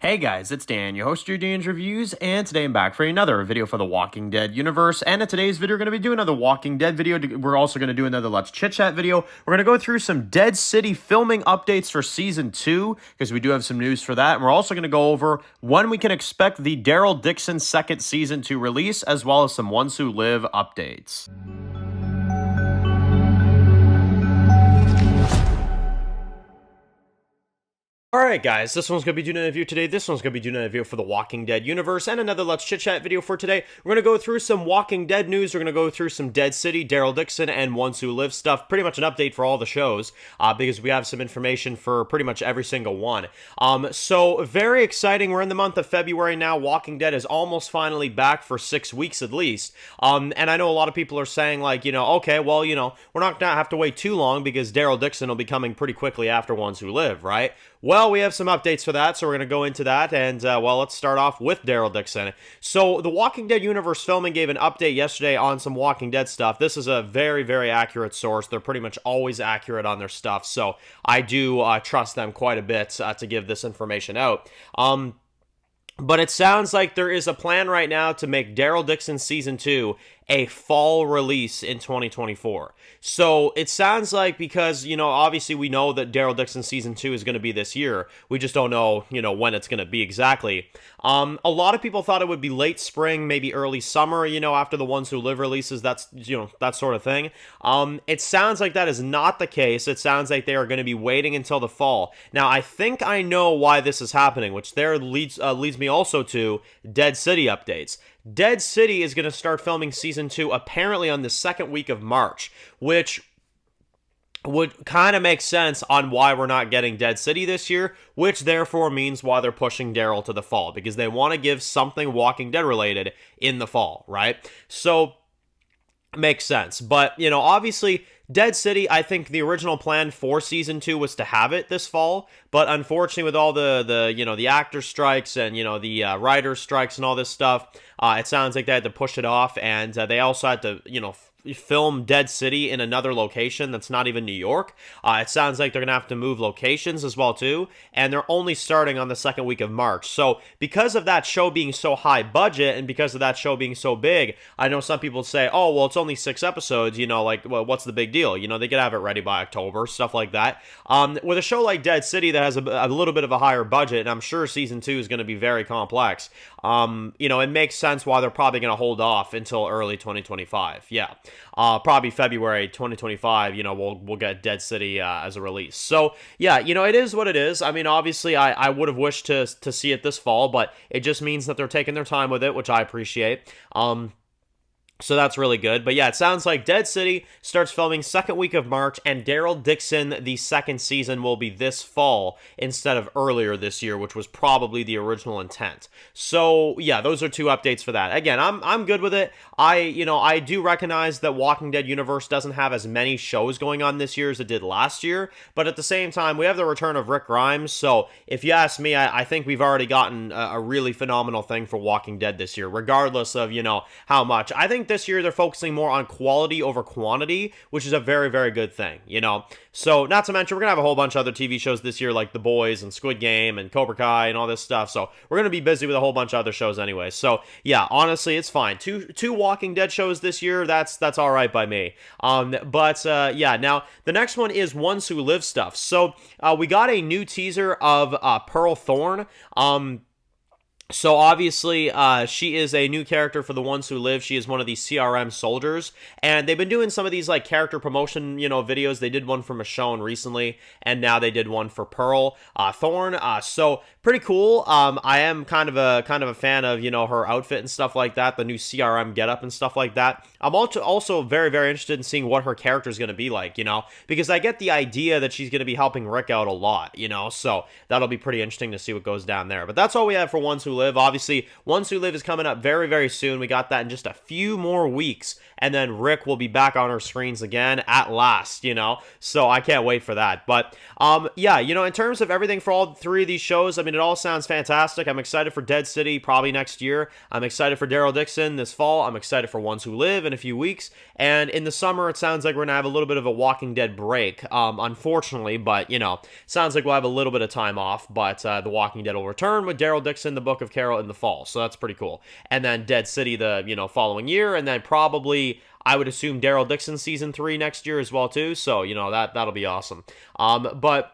Hey guys, it's Dan, your host of your Dan's Reviews, and today I'm back for another video for the Walking Dead universe. And in today's video, we're going to be doing another Walking Dead video. We're also going to do another Let's Chit Chat video. We're going to go through some Dead City filming updates for Season 2, because we do have some news for that. And we're also going to go over when we can expect the Daryl Dixon second season to release, as well as some Ones Who Live updates. Alright guys, this one's going to be doing a review today, this one's going to be doing a review for the Walking Dead universe, and another Let's Chit Chat video for today. We're going to go through some Walking Dead news, we're going to go through some Dead City, Daryl Dixon, and Ones Who Live stuff, pretty much an update for all the shows, because we have some information for pretty much every single one. So very exciting, we're in the month of February now, Walking Dead is almost finally back for 6 weeks at least, and I know a lot of people are saying like, okay, well, we're not going to have to wait too long because Daryl Dixon will be coming pretty quickly after Ones Who Live, right? Well, we have some updates for that, so we're going to go into that, and, well, let's start off with Daryl Dixon. So, the Walking Dead universe filming gave an update yesterday on some Walking Dead stuff. This is a very, very accurate source. They're pretty much always accurate on their stuff, so I do trust them quite a bit to give this information out. But it sounds like there is a plan right now to make Daryl Dixon Season 2 a fall release in 2024. So it sounds like, because, obviously we know that Daryl Dixon Season 2 is going to be this year. We just don't know, when it's going to be exactly. A lot of people thought it would be late spring, maybe early summer, after the Ones Who Live releases, that's, that sort of thing. It sounds like that is not the case. It sounds like they are going to be waiting until the fall. Now, I think I know why this is happening, which there leads me also to Dead City updates. Dead City is going to start filming Season 2 apparently on the second week of March, which would kind of make sense on why we're not getting Dead City this year, which therefore means why they're pushing Daryl to the fall, because they want to give something Walking Dead related in the fall, right? So, makes sense. But, obviously, Dead City, I think the original plan for Season 2 was to have it this fall, but unfortunately with all the actor strikes and, the writer strikes and all this stuff, it sounds like they had to push it off, and they also had to, film Dead City in another location that's not even New York. It sounds like they're going to have to move locations as well too, and they're only starting on the second week of March. So because of that show being so high budget and because of that show being so big, I know some people say, oh, well, it's only 6 episodes, well, what's the big deal? They could have it ready by October, stuff like that. With a show like Dead City that has a little bit of a higher budget, and I'm sure Season 2 is going to be very complex, it makes sense why they're probably going to hold off until early 2025. Yeah. Probably February 2025, we'll get Dead City as a release. So, yeah, it is what it is. I mean, obviously, I would have wished to see it this fall, but it just means that they're taking their time with it, which I appreciate. So that's really good. But yeah, it sounds like Dead City starts filming second week of March, and Daryl Dixon, the second season, will be this fall instead of earlier this year, which was probably the original intent. So yeah, those are 2 updates for that. Again, I'm good with it. I do recognize that Walking Dead universe doesn't have as many shows going on this year as it did last year, but at the same time, we have the return of Rick Grimes. So if you ask me, I think we've already gotten a really phenomenal thing for Walking Dead this year, regardless of, how much. I think this year they're focusing more on quality over quantity, which is a very, very good thing, So, not to mention, we're going to have a whole bunch of other TV shows this year, like The Boys and Squid Game and Cobra Kai and all this stuff, so we're going to be busy with a whole bunch of other shows anyway. So, yeah, honestly, it's fine. Two Walking Dead shows this year, that's all right by me. Yeah, now, the next one is Ones Who Live stuff. So, we got a new teaser of Pearl Thorne. So obviously, she is a new character for the Ones Who Live. She is one of these CRM soldiers, and they've been doing some of these like character promotion, videos. They did one for Michonne recently, and now they did one for Pearl Thorne. So pretty cool. I am kind of a fan of her outfit and stuff like that, the new CRM getup and stuff like that. I'm also very, very interested in seeing what her character is going to be like, because I get the idea that she's going to be helping Rick out a lot, so that'll be pretty interesting to see what goes down there. But that's all we have for Ones Who Live. Obviously, Ones Who Live is coming up very, very soon. We got that in just a few more weeks, and then Rick will be back on our screens again at last, you know? So I can't wait for that. But, yeah, you know, in terms of everything for all three of these shows, I mean, it all sounds fantastic. I'm excited for Dead City probably next year. I'm excited for Daryl Dixon this fall. I'm excited for Ones Who Live in a few weeks. And in the summer, it sounds like we're going to have a little bit of a Walking Dead break, unfortunately, but, you know, sounds like we'll have a little bit of time off, but The Walking Dead will return with Daryl Dixon, The Book of Carol in the fall, so that's pretty cool. And then Dead City the, you know, following year, and then probably, I would assume, Daryl Dixon season 3 next year as well, too, so, you know, that'll be awesome. But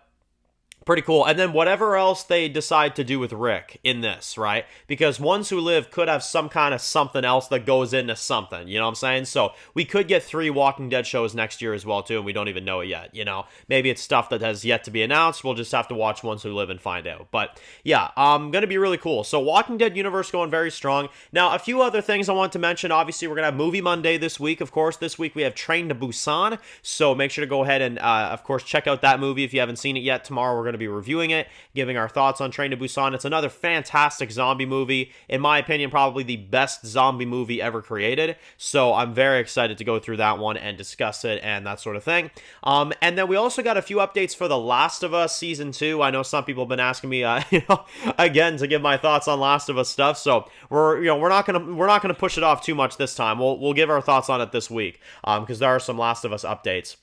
pretty cool. And then whatever else they decide to do with Rick in this, right? Because Ones Who Live could have some kind of something else that goes into something, you know what I'm saying? So we could get 3 Walking Dead shows next year as well, too, and we don't even know it yet, you know? Maybe it's stuff that has yet to be announced. We'll just have to watch Ones Who Live and find out. But yeah, gonna be really cool. So Walking Dead universe going very strong. Now, a few other things I want to mention. Obviously, we're gonna have Movie Monday this week, of course. This week we have Train to Busan, so make sure to go ahead and, of course, check out that movie if you haven't seen it yet. Tomorrow we're gonna be reviewing it, giving our thoughts on Train to Busan. It's another fantastic zombie movie. In my opinion, probably the best zombie movie ever created. So I'm very excited to go through that one and discuss it and that sort of thing. And then we also got a few updates for The Last of Us Season 2. I know some people have been asking me, you know, again, to give my thoughts on Last of Us stuff. So we're not gonna push it off too much this time. We'll give our thoughts on it this week, because there are some Last of Us updates.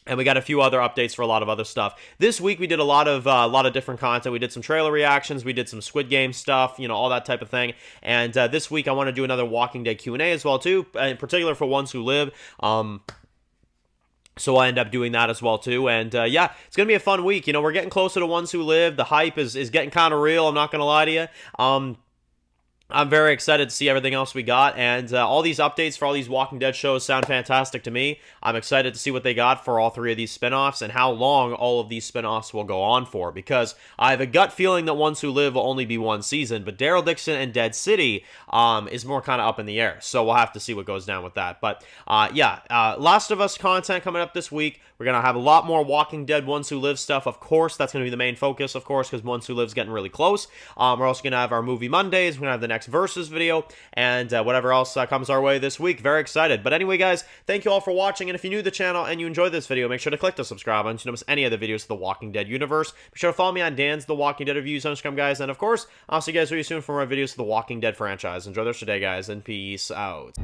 And we got a few other updates for a lot of other stuff. This week we did a lot of different content. We did some trailer reactions, we did some Squid Game stuff, you know, all that type of thing. And this week I want to do another Walking Dead Q&A as well too, in particular for Ones Who Live. So I'll end up doing that as well too, and yeah, it's gonna be a fun week. You know, we're getting closer to Ones Who Live. The hype is getting kind of real. I'm not gonna lie to you. I'm very excited to see everything else we got, and all these updates for all these Walking Dead shows sound fantastic to me. I'm excited to see what they got for all 3 of these spin-offs and how long all of these spin-offs will go on for, because I have a gut feeling that Ones Who Live will only be 1 season, but Daryl Dixon and Dead City is more kind of up in the air, so we'll have to see what goes down with that. But yeah, Last of Us content coming up this week. We're going to have a lot more Walking Dead Ones Who Live stuff, of course. That's going to be the main focus, of course, because Ones Who Live's getting really close. We're also going to have our Movie Mondays. We're going to have the next Versus video, and whatever else comes our way this week. Very excited. But anyway, guys, thank you all for watching, and if you're new to the channel and you enjoyed this video, make sure to click the subscribe button so you don't miss any other videos of the Walking Dead universe. Be sure to follow me on Dan's The Walking Dead Reviews on Instagram, guys, and of course, I'll see you guys really soon for more videos of the Walking Dead franchise. Enjoy the rest of your day, guys, and peace out.